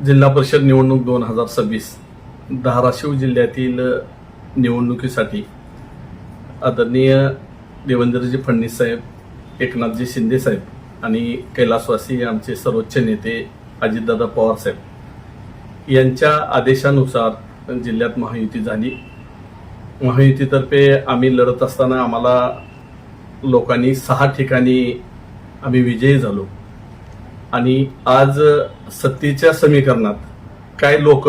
जिल्हा परिषद निवडणूक 2026 धाराशिव जिल्ह्यातील निवडणुकीसाठी आदरणीय देवेंद्रजी फडणवीस साहेब, एकनाथजी शिंदे साहेब आणि कैलासवासी आमचे सर्वोच्च नेते अजितदादा पवार साहेब यांच्या आदेशानुसार जिल्ह्यात महायुती झाली. महायुतीतर्फे आम्ही लढत असताना आम्हाला लोकांनी 6 ठिकाणी आम्ही विजयी झालो. आणि आज सत्तेच्या समीकरणात काही लोक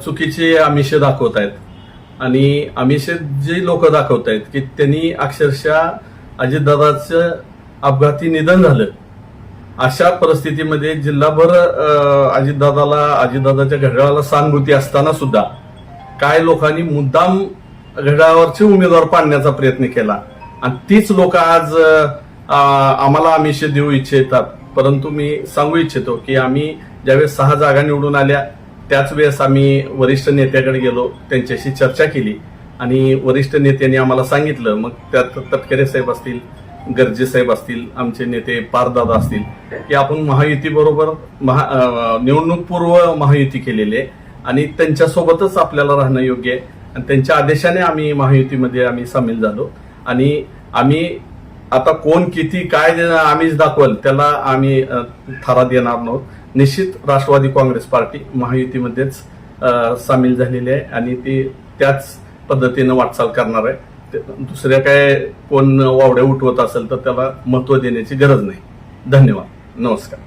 चुकीचे आमिष दाखवत आहेत आणि आमिष जे लोक दाखवत आहेत की त्यांनी अक्षरशः अजितदादाचं अपघाती निधन झालं. अशा परिस्थितीमध्ये जिल्हाभर अजितदादाच्या घड्याळाला सहानुभूती असताना सुद्धा काय लोकांनी मुद्दाम घड्याळावरचे उमेदवार पाडण्याचा प्रयत्न केला आणि तीच लोक आज आम्हाला आमिष देऊ इच्छितात. परंतु मी सांगू इच्छितो की आम्ही ज्यावेळेस 6 जागा निवडून आल्या त्याच वेळेस आम्ही वरिष्ठ नेत्याकडे गेलो, त्यांच्याशी चर्चा केली आणि वरिष्ठ नेत्यांनी आम्हाला सांगितलं, मग त्यात तटकरे साहेब असतील, गर्जे साहेब असतील, आमचे नेते पारदादा असतील, की आपण महायुती बरोबर निवडणूक पूर्व महायुती केलेली आहे आणि त्यांच्यासोबतच आपल्याला राहणं योग्य आहे. आणि त्यांच्या आदेशाने आम्ही महायुतीमध्ये आम्ही सामील झालो आणि आम्ही आता कोण किती काय आमिष दाखवल त्याला आम्ही थारा देणार नव्हत. निश्चित राष्ट्रवादी काँग्रेस पार्टी महायुतीमध्येच सामील झालेली आहे आणि ती त्याच पद्धतीनं वाटचाल करणार आहे. दुसऱ्या काय कोण वावड्या उठवत असेल तर त्याला महत्व देण्याची गरज नाही. धन्यवाद. नमस्कार.